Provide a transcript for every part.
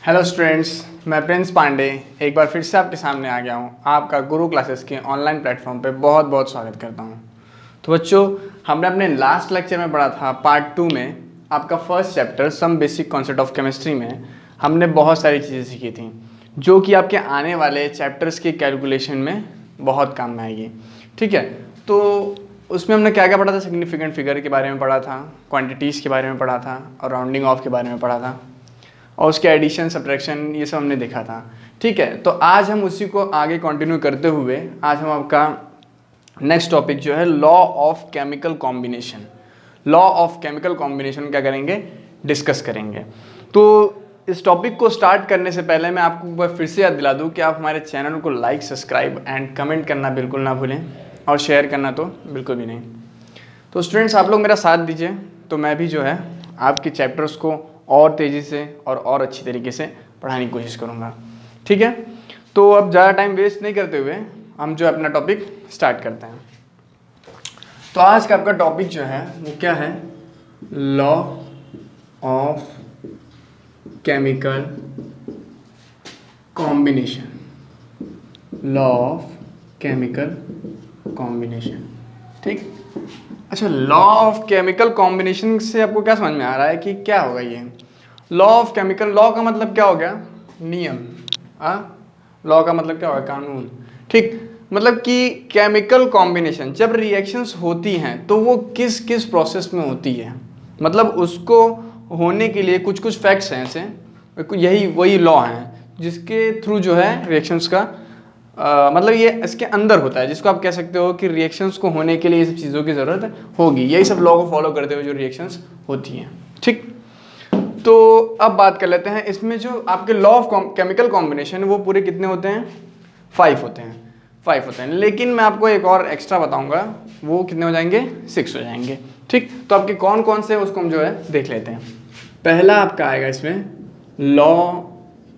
Hello students, मैं Prince Pandey एक बार फिर से आपके सामने आ गया हूँ। आपका गुरु क्लासेस के ऑनलाइन प्लेटफॉर्म पे बहुत बहुत स्वागत करता हूँ। तो बच्चों, हमने अपने लास्ट लेक्चर में पढ़ा था पार्ट 2 में आपका first chapter some basic concept of chemistry में हमने बहुत सारी चीज़ें सीखी थी जो कि आपके आने वाले चैप्टर्स के कैलकुलेशन में बहुत काम में आएगी। ठीक है, तो उसमें हमने क्या क्या पढ़ा था? सिग्निफिकेंट फिगर के बारे में पढ़ा था, क्वांटिटीज़ के बारे में पढ़ा था और राउंडिंग ऑफ के बारे में पढ़ा था और उसके एडिशन सब्ट्रैक्शन ये सब हमने देखा था। ठीक है, तो आज हम उसी को आगे कंटिन्यू करते हुए आज हम आपका नेक्स्ट टॉपिक जो है law of chemical combination, law of chemical combination क्या करेंगे? डिस्कस करेंगे। तो इस टॉपिक को स्टार्ट करने से पहले मैं आपको एक बार फिर से याद दिला दूं कि आप हमारे चैनल को लाइक, सब्सक्राइब एंड कमेंट करना बिल्कुल ना भूलें और शेयर करना तो बिल्कुल भी नहीं। तो स्टूडेंट्स, आप लोग मेरा साथ दीजिए तो मैं भी जो है आपके चैप्टर्स को और तेज़ी से और अच्छी तरीके से पढ़ाने की कोशिश करूँगा। ठीक है, तो अब ज़्यादा टाइम वेस्ट नहीं करते हुए हम जो अपना टॉपिक स्टार्ट करते हैं। तो आज का आपका टॉपिक जो है वो क्या है? Law of chemical combination. Law of chemical combination. ठीक, अच्छा, लॉ ऑफ केमिकल कॉम्बिनेशन से आपको क्या समझ में आ रहा है कि क्या होगा ये लॉ ऑफ केमिकल? लॉ का मतलब क्या हो गया? नियम। लॉ का मतलब क्या होगा? कानून। ठीक, मतलब कि केमिकल कॉम्बिनेशन जब रिएक्शंस होती हैं तो वो किस किस प्रोसेस में होती है, मतलब उसको होने के लिए कुछ कुछ फैक्ट्स हैं ऐसे, यही वही लॉ हैं जिसके थ्रू जो है रिएक्शंस का मतलब ये इसके अंदर होता है, जिसको आप कह सकते हो कि रिएक्शंस को होने के लिए ये सब चीज़ों की ज़रूरत होगी। यही सब लॉ को फॉलो करते हुए जो रिएक्शंस होती हैं। ठीक, तो अब बात कर लेते हैं इसमें जो आपके लॉ ऑफ केमिकल कॉम्बिनेशन वो पूरे कितने होते हैं? 5 होते हैं। 5 होते हैं, लेकिन मैं आपको एक और एक्स्ट्रा बताऊंगा, वो कितने हो जाएंगे? 6 हो जाएंगे। ठीक, तो आपके कौन कौन से उसको हम जो है देख लेते हैं। पहला आपका आएगा इसमें law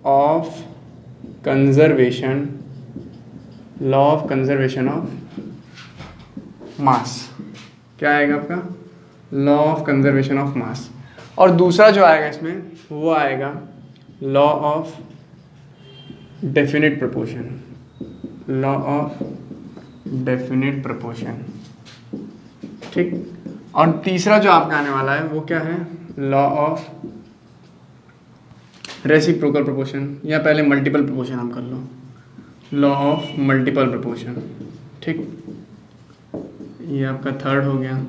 of conservation, law of conservation of मास। क्या आएगा आपका? लॉ ऑफ कंजर्वेशन ऑफ मास। और दूसरा जो आएगा इसमें वो आएगा law of definite proportion, law of definite proportion. ठीक, और तीसरा जो आपका आने वाला है वो क्या है? लॉ ऑफ रेसिप्रोकल प्रोपोर्शन, या पहले मल्टीपल प्रोपोर्शन हम कर लो, लॉ ऑफ मल्टीपल प्रोपोर्शन। ठीक, ये आपका थर्ड हो गया।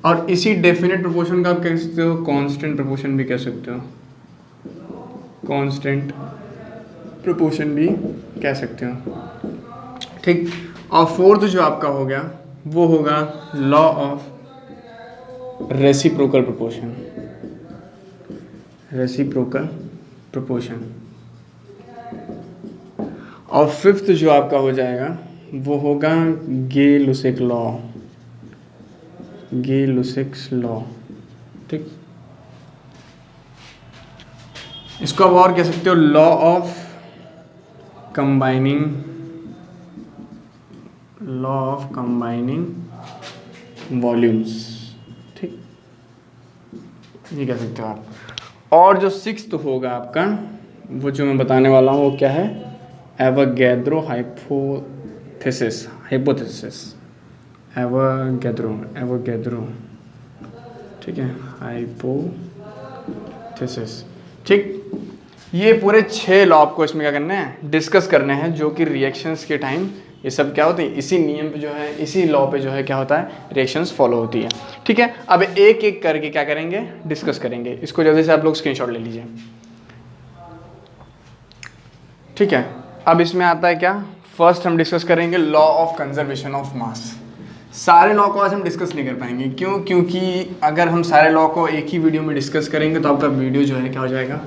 और इसी डेफिनेट प्रोपोर्शन का आप कह सकते हो कांस्टेंट प्रोपोर्शन भी कह सकते हो, कांस्टेंट प्रोपोर्शन भी कह सकते हो। ठीक, और फोर्थ जो आपका हो गया वो होगा law of reciprocal proportion, reciprocal proportion. और फिफ्थ जो आपका हो जाएगा वो होगा गे-लुसेक लॉ, गे-लुसेक्स लॉ। ठीक, इसको आप और कह सकते हो law of combining, law of combining volumes. ठीक, ये कह सकते हो आप। और जो सिक्स्थ होगा आपका वो जो मैं बताने वाला हूँ वो क्या है? Avogadro hypothesis, hypothesis, Avogadro. ठीक है, हाइपोथेसिस। ठीक, ये पूरे 6 लॉ आपको इसमें क्या करने हैं? डिस्कस करने हैं, जो कि रिएक्शंस के टाइम ये सब क्या होती है? इसी नियम पे जो है, इसी लॉ पे जो है क्या होता है? रिएक्शंस फॉलो होती है। ठीक है, अब एक एक करके क्या करेंगे? डिस्कस करेंगे। इसको जल्दी से आप लोग स्क्रीनशॉट ले लीजिए। ठीक है, अब इसमें आता है क्या? फर्स्ट हम डिस्कस करेंगे लॉ ऑफ कंजर्वेशन ऑफ मास। सारे लॉ को आज हम डिस्कस नहीं कर पाएंगे। क्यों? क्योंकि अगर हम सारे लॉ को एक ही वीडियो में डिस्कस करेंगे तो आपका वीडियो जो है क्या हो जाएगा?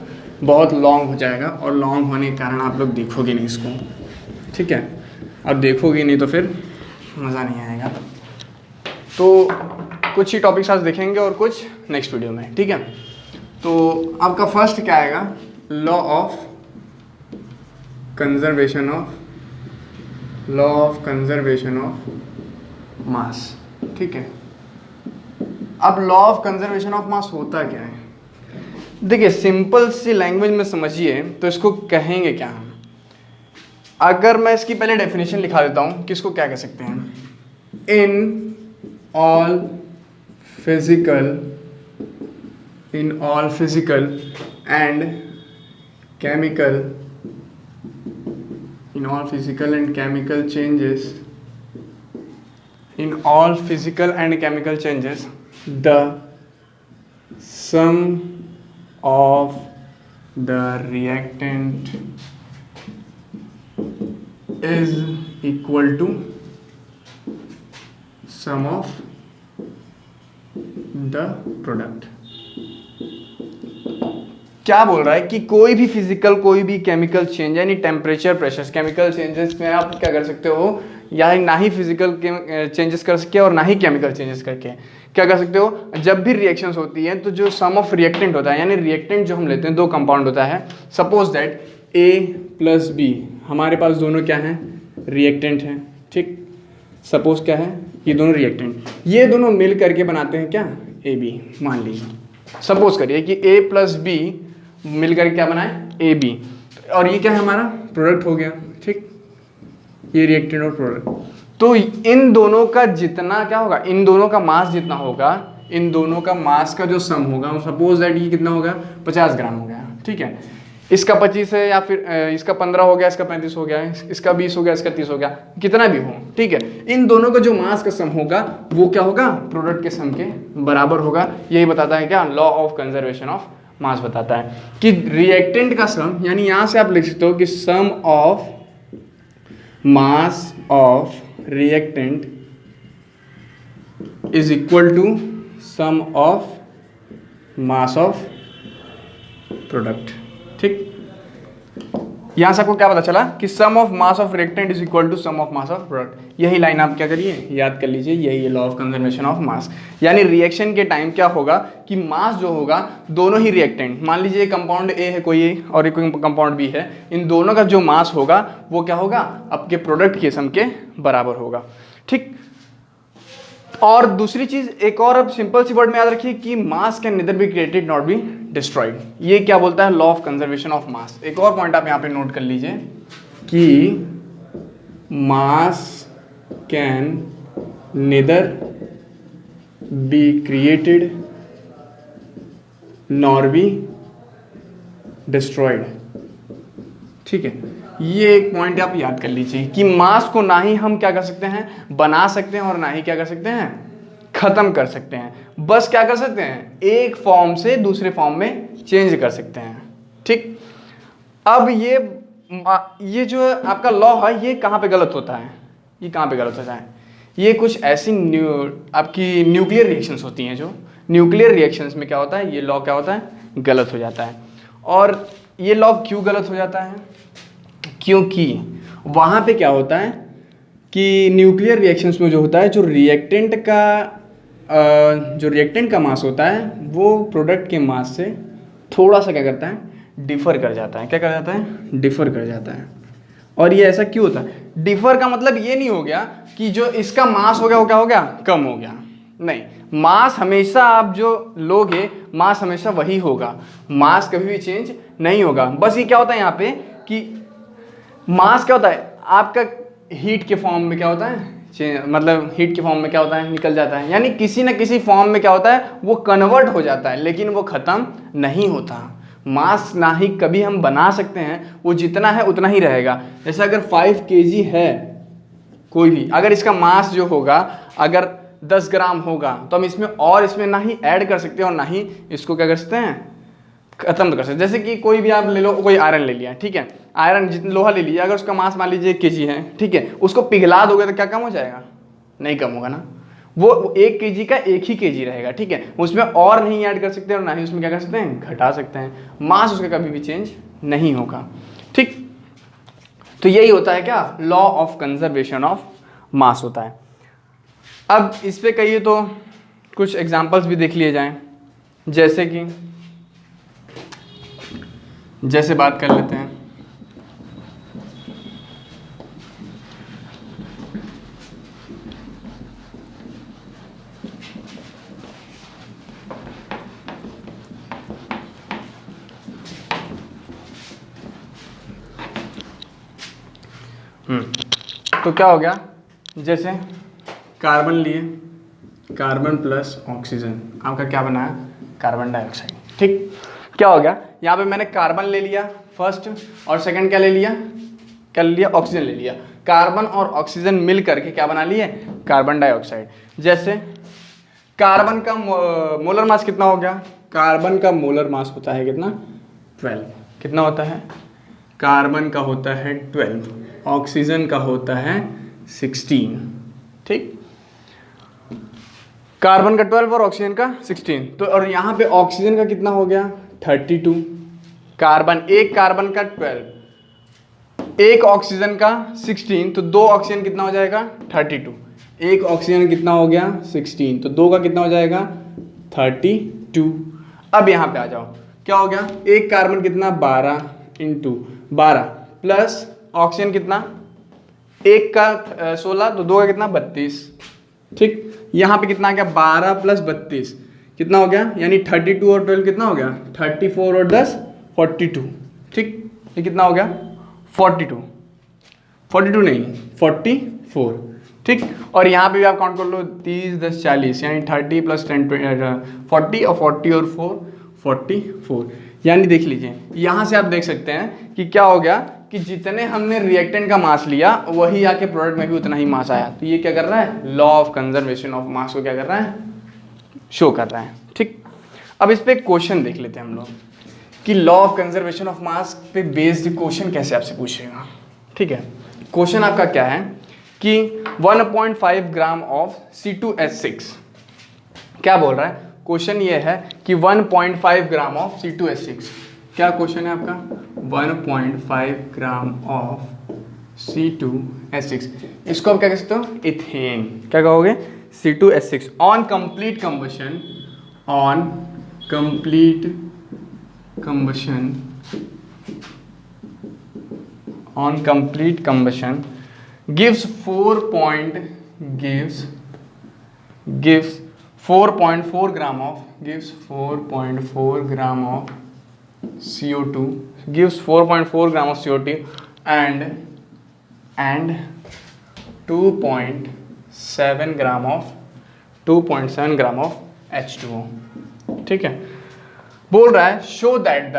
बहुत लॉन्ग हो जाएगा, और लॉन्ग होने के कारण आप लोग देखोगे नहीं इसको। ठीक है, अब देखोगे नहीं तो फिर मज़ा नहीं आएगा। तो कुछ ही टॉपिक्स आज देखेंगे और कुछ नेक्स्ट वीडियो में। ठीक है, तो आपका फर्स्ट क्या आएगा? Law of conservation of, law of conservation of मास। ठीक है, अब लॉ ऑफ कंजर्वेशन ऑफ मास होता क्या है? देखिए सिंपल सी लैंग्वेज में समझिए तो इसको कहेंगे क्या हम, अगर मैं इसकी पहले डेफिनेशन लिखा देता हूँ कि इसको क्या कह सकते हैं। In all physical and chemical changes the sum of the reactant is equal to sum of the product। क्या बोल रहा है कि कोई भी फिजिकल कोई भी केमिकल चेंज यानी टेम्परेचर प्रेशर केमिकल चेंजेस में आप क्या कर सकते हो, या ना ही फिजिकल चेंजेस कर सकते हो और ना ही केमिकल चेंजेस करके क्या कर सकते हो। जब भी रिएक्शंस होती हैं तो जो सम ऑफ रिएक्टेंट होता है, यानी रिएक्टेंट जो हम लेते हैं दो कंपाउंड होता है, suppose that A plus B, हमारे पास दोनों क्या हैं, रिएक्टेंट हैं, ठीक। सपोज क्या है, ये दोनों रिएक्टेंट, ये दोनों मिल करके बनाते हैं क्या, AB। मान लीजिए सपोज करिए कि A प्लस बी मिलकर क्या बनाए, AB, और ये क्या है हमारा प्रोडक्ट हो गया, ठीक। ये रिएक्टेंट और प्रोडक्ट, तो इन दोनों का जितना क्या होगा, इन दोनों का मास जितना होगा, इन दोनों का मास का जो सम होगा, सपोज दैट ये कितना होगा, 50 ग्राम हो गया, ठीक है। इसका 25 है, या फिर इसका 15 हो गया, इसका 35 हो गया, इसका 20 हो गया, इसका 30 हो गया, कितना भी हो, ठीक है। इन दोनों का जो मास का सम होगा वो क्या होगा, प्रोडक्ट के सम के बराबर होगा। यही बताता है क्या, लॉ ऑफ कंजर्वेशन ऑफ मास बताता है कि रिएक्टेंट का सम, यानी यहां से आप लिख सकते हो कि sum of mass of reactant is equal to sum of mass of product, ठीक। यहां से आपको क्या पता चला कि sum of mass of reactant is equal to sum of mass of product. यही लाइन आप क्या करिए, याद कर लीजिए, यही law of conservation of mass. यानी रिएक्शन के टाइम क्या होगा कि मास जो होगा, दोनों ही रिएक्टेंट, मान लीजिए कंपाउंड ए है कोई और कोई कंपाउंड बी है, इन दोनों का जो मास होगा वो क्या होगा, आपके प्रोडक्ट के सम के बराबर होगा, ठीक। और दूसरी चीज एक और, अब सिंपल सी वर्ड में याद रखिए कि मास can nether be created not be destroyed. ये क्या बोलता है, लॉ ऑफ कंजर्वेशन ऑफ मास। एक और पॉइंट आप यहां पे नोट कर लीजिए कि मास can nether be created nor be destroyed, ठीक है। ये एक पॉइंट आप याद कर लीजिए कि मास को ना ही हम क्या कर सकते हैं, बना सकते हैं, और ना ही क्या कर सकते हैं, खत्म कर सकते हैं। बस क्या कर सकते हैं, एक फॉर्म से दूसरे फॉर्म में चेंज कर सकते हैं, ठीक। अब ये जो आपका लॉ है, ये कहाँ पे गलत होता है, ये कहाँ पे गलत होता है, ये कुछ ऐसी आपकी न्यूक्लियर रिएक्शंस होती हैं, जो न्यूक्लियर रिएक्शंस में क्या होता है, ये लॉ क्या होता है, गलत हो जाता है। और ये लॉ क्यों गलत हो जाता है, क्योंकि वहाँ पे क्या होता है कि न्यूक्लियर रिएक्शंस में जो होता है, जो रिएक्टेंट का मास होता है वो प्रोडक्ट के मास से थोड़ा सा क्या करता है, डिफर कर जाता है। क्या कर जाता है, डिफर कर जाता है। और ये ऐसा क्यों होता है, डिफर का मतलब ये नहीं हो गया कि जो इसका मास हो गया वो क्या हो गया, कम हो गया, नहीं। मास हमेशा आप जो लोगे, मास हमेशा वही होगा, मास कभी भी चेंज नहीं होगा। बस ये क्या होता है यहाँ पे कि मास क्या होता है आपका, हीट के फॉर्म में क्या होता है, मतलब हीट के फॉर्म में क्या होता है, निकल जाता है, यानी किसी न किसी फॉर्म में क्या होता है, वो कन्वर्ट हो जाता है, लेकिन वो ख़त्म नहीं होता। मास ना ही कभी हम बना सकते हैं, वो जितना है उतना ही रहेगा। जैसे अगर 5 kg है कोई भी, अगर इसका मास जो होगा अगर 10 ग्राम होगा, तो हम इसमें ना ही ऐड कर सकते हैं और ना ही इसको क्या कर सकते हैं, खत्म कर सकते। जैसे कि कोई भी आप ले लो, कोई आयरन ले लिया, ठीक है, आयरन जितना लोहा ले लिया, अगर उसका मास मान लीजिए 1 kg है, ठीक है, उसको पिघला दोगे तो क्या कम हो जाएगा, नहीं कम होगा ना। वो 1 kg का 1 ही kg रहेगा, ठीक है, उसमें और नहीं ऐड कर सकते और ना ही उसमें क्या कर सकते हैं, घटा सकते हैं। मास उसका कभी भी चेंज नहीं होगा, ठीक। तो यही होता है क्या, लॉ ऑफ कंजर्वेशन ऑफ मास होता है। अब इस पे कहिए तो कुछ एग्जांपल्स भी देख लिए जाएं, जैसे बात कर लेते हैं, तो क्या हो गया, जैसे कार्बन लिए, कार्बन प्लस ऑक्सीजन, आपका क्या बना, कार्बन डाइऑक्साइड। ठीक, क्या हो गया, यहाँ पे मैंने कार्बन ले लिया फर्स्ट, और सेकंड क्या ले लिया, ऑक्सीजन ले लिया। कार्बन और ऑक्सीजन मिल करके क्या बना लिए, कार्बन डाइऑक्साइड। जैसे कार्बन का मोलर मास कितना हो गया, कार्बन का मोलर मास होता है कितना, 12। कितना होता है, कार्बन का होता है 12, ऑक्सीजन का होता है 16। ठीक, कार्बन का 12 और ऑक्सीजन का 16। तो और यहाँ पे ऑक्सीजन का कितना हो गया, 32। एक कार्बन का 12, एक ऑक्सीजन का 16, तो दो ऑक्सीजन कितना हो जाएगा, 32। एक ऑक्सीजन कितना हो गया, 16, तो दो का कितना हो जाएगा, 32। अब यहाँ पे आ जाओ, क्या हो गया, एक कार्बन कितना, 12 इंटू 12 प्लस ऑक्सीजन कितना, एक का 16, तो दो का कितना, 32। ठीक, यहाँ पे कितना आ गया, 12 प्लस 32 कितना हो गया, यानी 32 और 12 कितना हो गया, 34 और 10 42। ठीक, ये कितना हो गया, 42 नहीं 44। ठीक, और यहाँ पे भी आप काउंट कर लो, 30 10 40, यानी 30 प्लस 10 40, और 40 और 4 44। यानी देख लीजिए, यहाँ से आप देख सकते हैं कि क्या हो गया, कि जितने हमने रिएक्टेंट का मास लिया वही आके प्रोडक्ट में भी उतना ही मास आया। तो ये क्या कर रहा है, law of conservation of mass को क्या कर रहा है, शो कर रहा है। ठीक, अब इस पे एक क्वेश्चन देख लेते हैं हम लोग कि लॉ ऑफ कंजर्वेशन ऑफ मास पे बेस्ड क्वेश्चन कैसे आपसे पूछेगा। ठीक है, क्वेश्चन आपका क्या है कि 1.5 ग्राम ऑफ C2H6, क्या बोल रहा है, क्वेश्चन ये है कि 1.5 ग्राम ऑफ C2H6, क्या क्वेश्चन है आपका, 1.5 ग्राम ऑफ C2H6, इसको आप क्या कह सकते हो, इथेन, क्या कहोगे, C2H6 on complete combustion, gives 4.4 gram of CO2, gives 4.4 gram of CO2 and 2.7 gram of H2O। ठीक है, बोल रहा है show that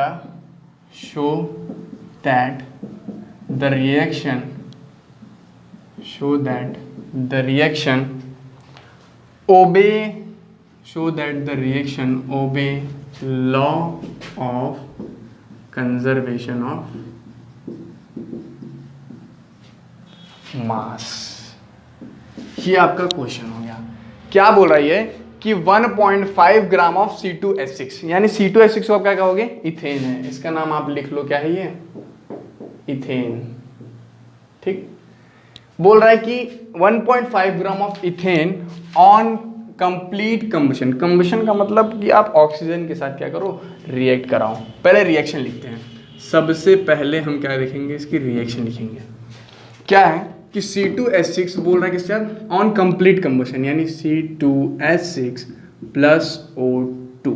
the reaction obey law of conservation of mass। ये आपका क्वेश्चन हो गया। क्या बोल रहा है ये कि 1.5 ग्राम ऑफ C2H6, यानी C2H6 को आप क्या कहोगे, इथेन है, इसका नाम आप लिख लो, क्या है ये, इथेन। ठीक, बोल रहा है कि 1.5 gram of ethane on complete combustion. Combustion का मतलब कि आप ऑक्सीजन के साथ क्या करो, रिएक्ट कराओ। पहले रिएक्शन लिखते हैं, सबसे पहले हम क्या लिखेंगे, इसकी रिएक्शन लिखेंगे। क्या है कि C2H6 बोल रहा है किसके साथ, ऑन कंप्लीट कंबशन, यानी C2H6 प्लस O2।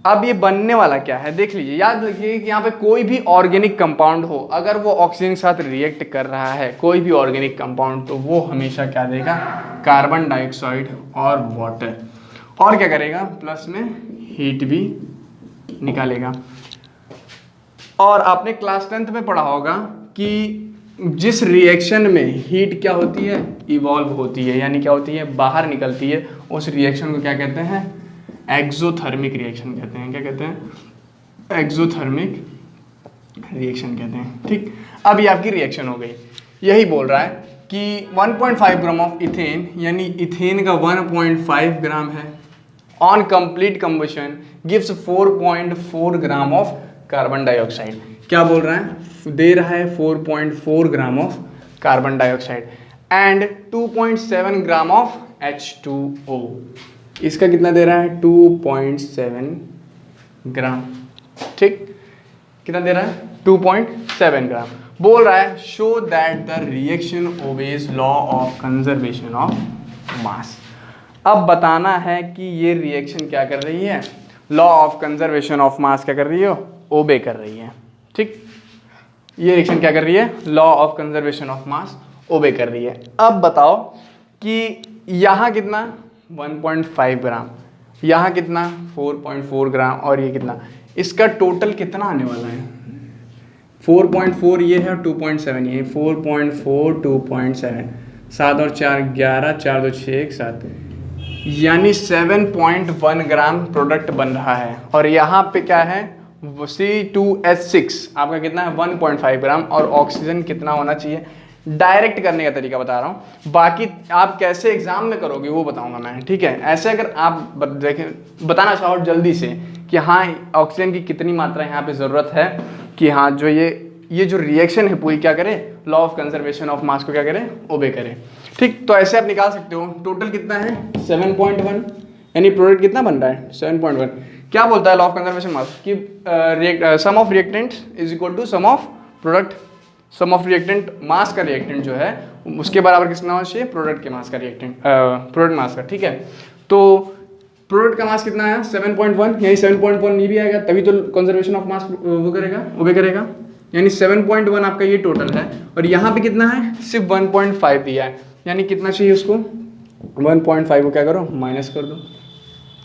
अब ये बनने वाला क्या है, देख लीजिए, याद रखिए कि यहाँ पे कोई भी ऑर्गेनिक कंपाउंड हो, अगर वो ऑक्सीजन के साथ रिएक्ट कर रहा है, कोई भी ऑर्गेनिक कंपाउंड, तो वो हमेशा क्या देगा, कार्बन डाइऑक्साइड और वाटर, और क्या करेगा, प्लस में हीट भी निकालेगा। और आपने क्लास 10th में पढ़ा होगा कि जिस रिएक्शन में हीट क्या होती है, इवॉल्व होती है, यानी क्या होती है, बाहर निकलती है, उस रिएक्शन को क्या कहते हैं, एक्सोथर्मिक रिएक्शन कहते हैं। क्या कहते हैं, एक्सोथर्मिक रिएक्शन कहते हैं। ठीक, अब ये आपकी रिएक्शन हो गई। यही बोल रहा है कि 1.5 ग्राम ऑफ इथेन, यानी इथेन का 1.5 ग्राम है, on complete combustion gives 4.4 gram of carbon dioxide. क्या बोल रहा है, दे रहा है 4.4 gram of carbon dioxide and 2.7 gram of H2O। इसका कितना दे रहा है, 2.7 ग्राम। ठीक, कितना दे रहा है, 2.7 ग्राम। बोल रहा है show that the reaction obeys law of conservation of मास। अब बताना है कि ये रिएक्शन क्या कर रही है, लॉ ऑफ कंजर्वेशन ऑफ मास क्या कर रही है, ओबे कर रही है। ठीक, ये रिएक्शन क्या कर रही है, law of conservation of mass obey कर रही है। अब बताओ कि यहाँ कितना 1.5 ग्राम, यहाँ कितना 4.4 ग्राम, और ये कितना, इसका टोटल कितना आने वाला है, 4.4 ये है और 2.7 ये, 4.4 2.7, 7 और 4 11, 4 2 6 1 7, यानी 7.1 ग्राम प्रोडक्ट बन रहा है। और यहाँ पे क्या है, C2H6 आपका कितना है 1.5 ग्राम, और ऑक्सीजन कितना होना चाहिए। डायरेक्ट करने का तरीका बता रहा हूँ, बाकी आप कैसे एग्जाम में करोगे वो बताऊंगा मैं, ठीक है। ऐसे अगर आप देखें बताना चाहो जल्दी से कि हाँ ऑक्सीजन की कितनी मात्रा यहाँ पे ज़रूरत है, कि हाँ जो ये जो रिएक्शन है पूरी क्या करे, law of conservation of mass को क्या करे, ओबे करे, ठीक। तो ऐसे आप निकाल सकते हो। टोटल कितना है 7.1, यानी प्रोडक्ट कितना बन रहा है 7.1। क्या बोलता है लॉ ऑफ कंजर्वेशन मास कि sum of reactant is equal to sum of product, sum of reactant mass का रिएक्टेंट जो है उसके बराबर कितना होना चाहिए, प्रोडक्ट के मास का रिएक्टेंट, प्रोडक्ट मास का, ठीक है। तो प्रोडक्ट का मास कितना है 7.1, यानी 7.1 नहीं भी आएगा तभी तो कंजर्वेशन ऑफ मास वो करेगा, ओबे करेगा, यानी 7.1 आपका ये टोटल है। और यहाँ पे कितना है, सिर्फ 1.5 दिया है, यानी कितना चाहिए उसको 1.5 को क्या करो माइनस कर दो,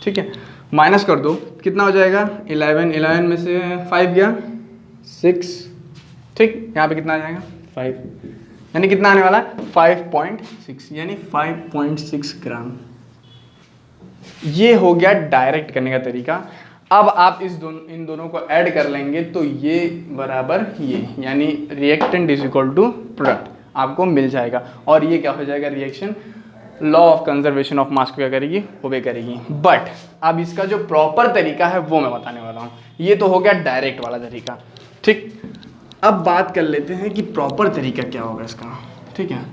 ठीक है। माइनस कर दो कितना हो जाएगा 11 में से 5 गया 6, ठीक। यहाँ पे कितना आ जाएगा 5, यानी कितना आने वाला है 5.6, यानी 5.6 ग्राम। ये हो गया डायरेक्ट करने का तरीका। अब आप इन दोनों को ऐड कर लेंगे तो ये बराबर ये, यानी reactant is equal to product आपको मिल जाएगा। और ये क्या हो जाएगा, reaction law of conservation of mass को क्या करेगी, ओबे करेगी। बट अब इसका जो प्रॉपर तरीका है वो मैं बताने वाला हूँ। ये तो हो गया डायरेक्ट वाला तरीका, ठीक। अब बात कर लेते हैं कि प्रॉपर तरीका क्या होगा इसका, ठीक है।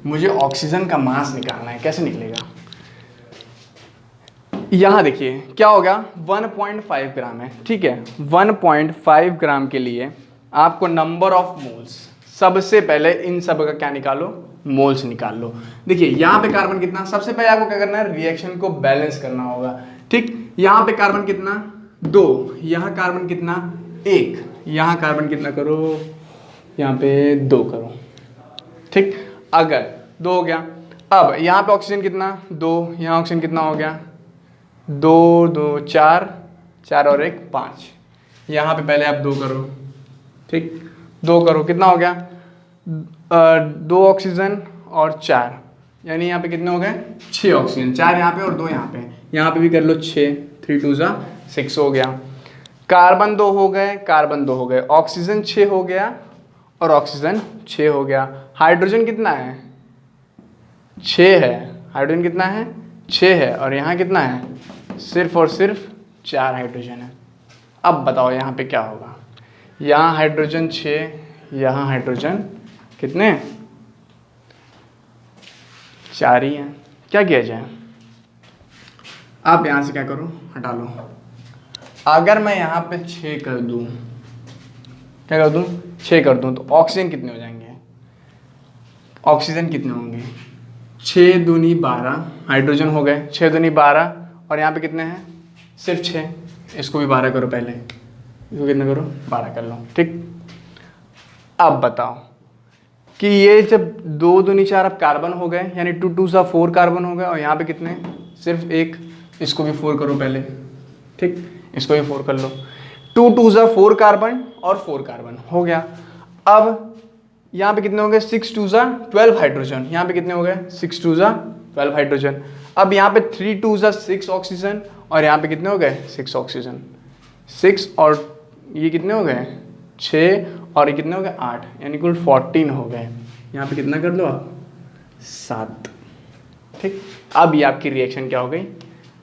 मुझे ऑक्सीजन का मास निकालना है, कैसे निकलेगा। यहाँ देखिए क्या होगा 1.5 ग्राम है, ठीक है। 1.5 ग्राम के लिए आपको नंबर ऑफ मोल्स, सबसे पहले इन सब का क्या निकालो, मोल्स निकाल लो। देखिए यहाँ पे कार्बन कितना, सबसे पहले आपको क्या करना है, रिएक्शन को बैलेंस करना होगा, ठीक। यहाँ पे कार्बन कितना 2, यहाँ कार्बन कितना 1, यहाँ कार्बन कितना करो, यहाँ पे 2 करो, ठीक। अगर 2 हो गया, अब यहाँ पे ऑक्सीजन कितना 2, यहाँ ऑक्सीजन कितना हो गया 2 2 4, 4 और 1 5, यहाँ पे पहले आप 2 करो, ठीक। 2 करो कितना हो गया 2 ऑक्सीजन और 4, यानी यहाँ पे कितने हो गए 6 ऑक्सीजन, 4 यहाँ पे और 2 यहाँ पे, यहाँ पे भी कर लो 6, 3 2 6 हो गया। कार्बन 2 हो गए, कार्बन 2 हो गए, ऑक्सीजन 6 हो गया और ऑक्सीजन 6 हो गया। हाइड्रोजन कितना है 6 है, हाइड्रोजन कितना है 6 है, और यहाँ कितना है सिर्फ और सिर्फ 4 हाइड्रोजन है। अब बताओ यहाँ पे क्या होगा, यहाँ हाइड्रोजन 6, यहाँ हाइड्रोजन कितने 4 ही हैं। क्या किया जाए, आप यहाँ से क्या करो हटा लो। अगर मैं यहाँ पे 6 कर दूँ, क्या कर दूँ 6 कर दूँ, तो ऑक्सीजन कितने हो जाएंगे, ऑक्सीजन कितने होंगे 6 दूनी 12, हाइड्रोजन हो गए 6 दूनी 12, और यहाँ पे कितने हैं सिर्फ 6, इसको भी 12 करो, पहले इसको कितना करो 12 कर लो, ठीक। अब बताओ कि ये जब 2 दूनी 4 अब कार्बन हो गए, यानी 2 2 4 कार्बन हो गए, और यहाँ पे कितने सिर्फ 1, इसको भी 4 करो पहले, ठीक। इसको भी 4 कर लो, 2 2 4 कार्बन और 4 कार्बन हो गया। अब यहाँ पे कितने हो गए 6 2 12 हाइड्रोजन, यहाँ पे कितने हो गए 6 2 12 हाइड्रोजन। अब यहाँ पे 3 2 6 ऑक्सीजन, और यहाँ पे कितने हो गए 6 ऑक्सीजन, 6 और ये कितने हो गए 6, और ये कितने हो गए 8, यानी कुल 14 हो गए। यहाँ पे कितना कर लो आप 7, ठीक। अब ये आपकी रिएक्शन क्या हो गई,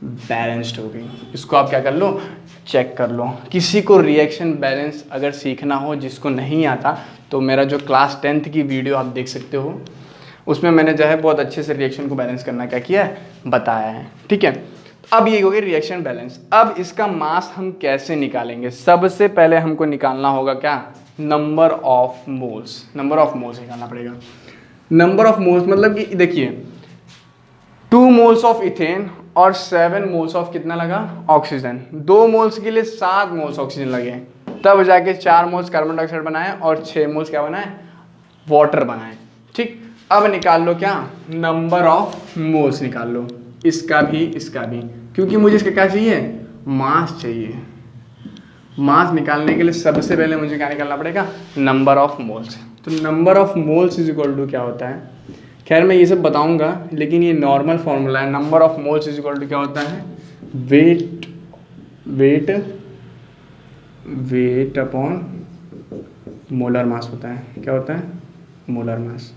बैलेंस्ड हो गई। इसको आप क्या कर लो चेक कर लो। किसी को रिएक्शन बैलेंस अगर सीखना हो, जिसको नहीं आता, तो मेरा जो क्लास 10th की वीडियो आप देख सकते हो, उसमें मैंने जो है बहुत अच्छे से रिएक्शन को बैलेंस करना क्या किया है बताया है, ठीक है। अब ये हो गई रिएक्शन बैलेंस। अब इसका मास हम कैसे निकालेंगे, सबसे पहले हमको निकालना होगा क्या, number of moles, number of moles निकालना पड़ेगा। नंबर ऑफ मोल्स मतलब कि देखिए 2 मोल्स ऑफ इथेन और 7 मोल्स ऑफ कितना लगा ऑक्सीजन। 2 मोल्स के लिए 7 मोल्स ऑक्सीजन लगे, तब जाके 4 मोल्स कार्बन डाइऑक्साइड बनाए और 6 मोल्स क्या बनाए वाटर बनाए। ठीक, अब निकाल लो क्या नंबर ऑफ मोल्स निकाल लो, इसका भी क्योंकि मुझे इसका क्या चाहिए मास चाहिए। मास निकालने के लिए सबसे पहले मुझे क्या निकालना पड़ेगा नंबर ऑफ मोल्स। तो number of moles is equal to क्या होता है, खैर मैं ये सब बताऊंगा लेकिन ये नॉर्मल फॉर्मूला है। Number of moles is equal to क्या होता है वेट अपॉन मोलर मास होता है। क्या होता है मोलर मास।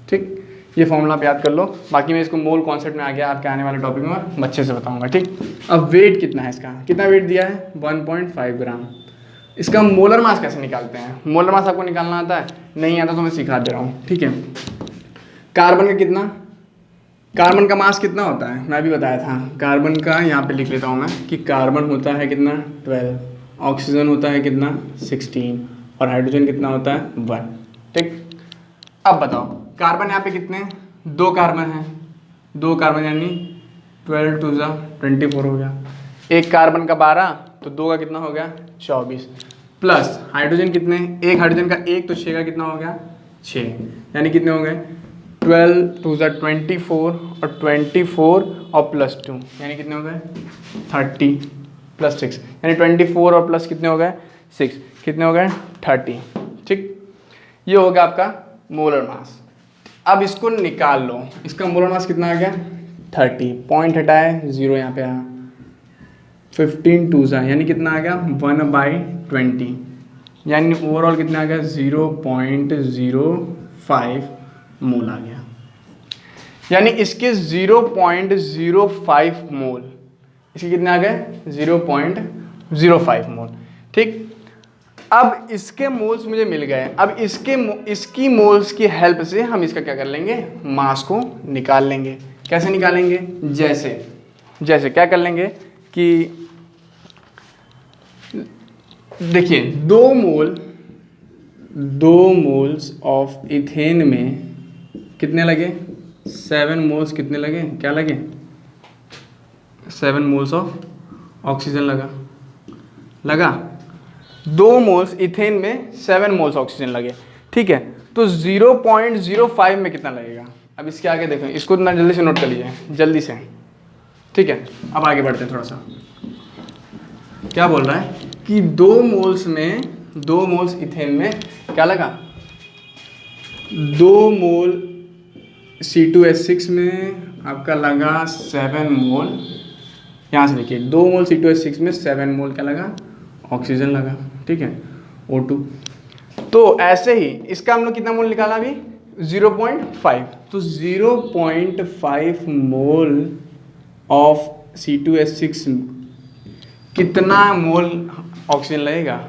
ठीक, ये फॉर्मूला आप याद कर लो, बाकी मैं इसको मोल कॉन्सेप्ट में आ गया आपके आने वाले टॉपिक में अच्छे से बताऊंगा। ठीक, अब वेट कितना है इसका, कितना वेट दिया है 1.5 ग्राम। इसका मोलर मास कैसे निकालते हैं, मोलर मास आपको निकालना आता है, नहीं आता तो मैं सिखा दे रहा हूँ। ठीक है, कार्बन का मास कितना होता है मैं भी बताया था। कार्बन का यहाँ पे लिख लेता हूँ मैं कि कार्बन होता है कितना 12, ऑक्सीजन होता है कितना 16 और हाइड्रोजन कितना होता है 1। ठीक, अब बताओ कार्बन यहाँ पे कितने 2 कार्बन हैं, 2 कार्बन यानी 12 2 जा 24 हो गया। एक कार्बन का 12 तो 2 का कितना हो गया 24 प्लस हाइड्रोजन कितने, एक हाइड्रोजन का 1 तो 6 का कितना हो गया 6, यानी कितने हो गए 12 2 जा 24 और 24 और प्लस 2 यानी कितने हो गए 30 प्लस 6 यानी 24 और प्लस कितने हो गए 6 कितने हो गए 30। ठीक, ये हो गया आपका मोलर मास। अब इसको निकाल लो, इसका मोलर मास कितना आ गया 30, पॉइंट हटाए 0 यहाँ पे आया 15 2 जा यानी कितना आ गया 1/20 यानी ओवरऑल कितना आ गया 0.05 मोल आ गया। यानी इसके 0.05 मोल, इसके कितने आ गए 0.05 मोल। ठीक, अब इसके मोल्स मुझे मिल गए, अब इसकी मोल्स की हेल्प से हम इसका क्या कर लेंगे मास को निकाल लेंगे। कैसे निकालेंगे, जैसे क्या कर लेंगे कि देखिए 2 मोल्स ऑफ इथेन में कितने लगे 7 मोल्स कितने लगे, क्या लगे 7 मोल्स ऑफ ऑक्सीजन लगा 2 मोल्स इथेन में 7 मोल्स ऑक्सीजन लगे। ठीक है, तो 0.05 में कितना लगेगा। अब इसके आगे देखें, इसको इतना जल्दी से नोट कर लीजिए जल्दी से। ठीक है, अब आगे बढ़ते हैं थोड़ा सा। क्या बोल रहा है कि 2 मोल्स इथेन में क्या लगा 2 मोल C2H6 में आपका लगा 7 मोल, यहाँ से देखिए 2 मोल C2H6 में 7 मोल क्या लगा ऑक्सीजन लगा। ठीक है, O2। तो ऐसे ही इसका हम लोग कितना मोल निकाला अभी 0.5, तो 0.5 मोल ऑफ C2H6 कितना मोल ऑक्सीजन लगेगा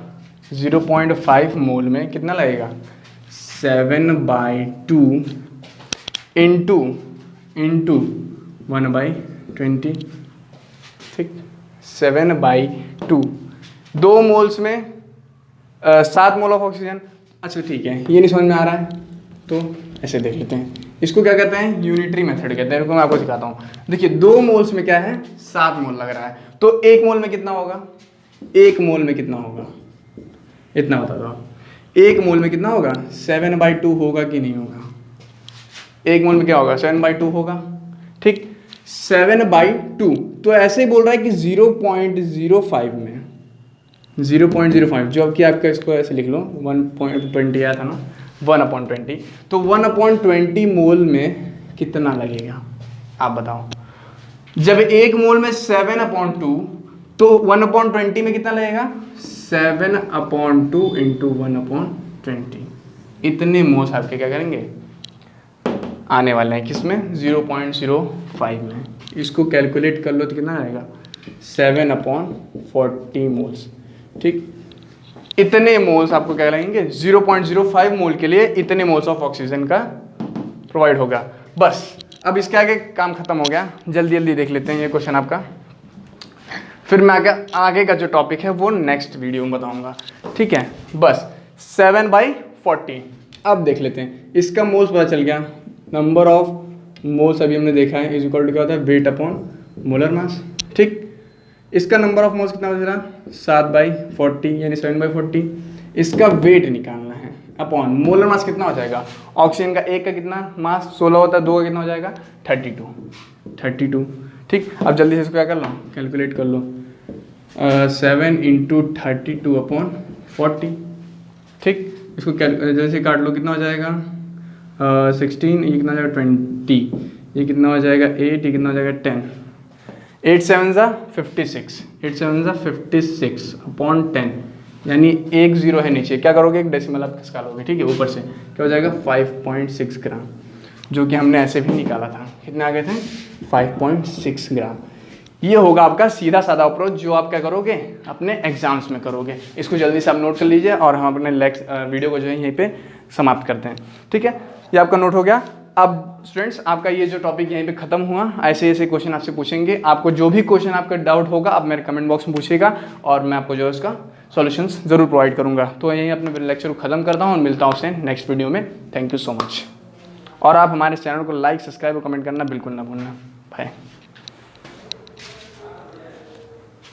0.5 मोल में कितना लगेगा 7/2 इंटू 1/20। ठीक, 7/2 2 मोल्स में 7 मोल ऑफ ऑक्सीजन। अच्छा ठीक है, ये नहीं समझ में आ रहा है तो ऐसे देख लेते हैं, इसको क्या कहते हैं यूनिटरी मेथड कहते हैं। मैं आपको सिखाता हूँ। देखिए 2 मोल्स में क्या है 7 मोल लग रहा है, तो 1 मोल में कितना होगा, 1 मोल में कितना होगा इतना बता दो। 1 मोल में कितना होगा 7/2 होगा कि नहीं होगा, 1 मोल में क्या होगा 7/2 होगा। ठीक, 7/2 तो ऐसे ही बोल रहा है कि 0.05 में 0.05 जो अब कि आपका इसको ऐसे लिख लो 1/20 आया था ना 1/20, तो 1/20 मोल में कितना लगेगा आप बताओ। जब 1 मोल में 7/2 तो 1/20 में कितना लगेगा 7/2 इंटू 1/20। इतने मोल्स आपके क्या करेंगे आने वाले हैं किसमें 0.05 में। इसको कैलकुलेट कर लो तो कितना आएगा 7/40 मोल्स। ठीक, इतने मोल्स आपको क्या लगेंगे 0.05 मोल के लिए इतने मोल्स ऑफ ऑक्सीजन का प्रोवाइड होगा। बस अब इसके आगे काम खत्म हो गया, जल्दी जल्दी देख लेते हैं ये क्वेश्चन आपका, फिर मैं आगे का जो टॉपिक है वो नेक्स्ट वीडियो में बताऊंगा। ठीक है, बस 7/40। अब देख लेते हैं, इसका मोल्स पता चल गया, नंबर ऑफ मोल्स अभी हमने देखा है इज इक्वल टू क्या होता है वेट अपॉन मोलर मास। ठीक, इसका नंबर ऑफ मोल्स कितना बच रहा, 7/40 यानी 7/40। इसका वेट निकालना है अपॉन मोलर मास कितना हो जाएगा, ऑक्सीजन का एक का कितना मास 16 होता है, दो का कितना हो जाएगा 32। ठीक, अब जल्दी से इसको क्या कर लो, कैलकुलेट कर लो। 7 × 32/40। ठीक, इसको जैसे काट लो, कितना हो जाएगा 16, ये कितना हो जाएगा 20, ये कितना हो जाएगा 8, ये कितना हो जाएगा 10। 8 7 ज़ा 56, 8 7 ज़ा 56/10, यानी एक जीरो है नीचे, क्या करोगे एक डेसिमल आप खिसका लोगे। ठीक है, ऊपर से क्या हो जाएगा 5.6 ग्राम, जो कि हमने ऐसे भी निकाला था। कितने आ गए थे 5.6 ग्राम। ये होगा आपका सीधा साधा अप्रोच जो आप क्या करोगे अपने एग्जाम्स में करोगे। इसको जल्दी से आप नोट कर लीजिए और हम अपने वीडियो को जो है यहीं पे समाप्त करते हैं। ठीक है, ये आपका नोट हो गया। अब स्टूडेंट्स आपका ये जो टॉपिक यहीं पे खत्म हुआ। ऐसे ऐसे क्वेश्चन आपसे पूछेंगे, आपको जो भी क्वेश्चन आपका डाउट होगा आप मेरे कमेंट बॉक्स में पूछिएगा और मैं आपको जो है उसका सॉल्यूशंस ज़रूर प्रोवाइड करूँगा। तो यहीं अपने लेक्चर को खत्म करता हूँ और मिलता हूँ उससे नेक्स्ट वीडियो में। Thank you so much. और आप हमारे चैनल को लाइक, सब्सक्राइब और कमेंट करना बिल्कुल ना भूलना। बाय।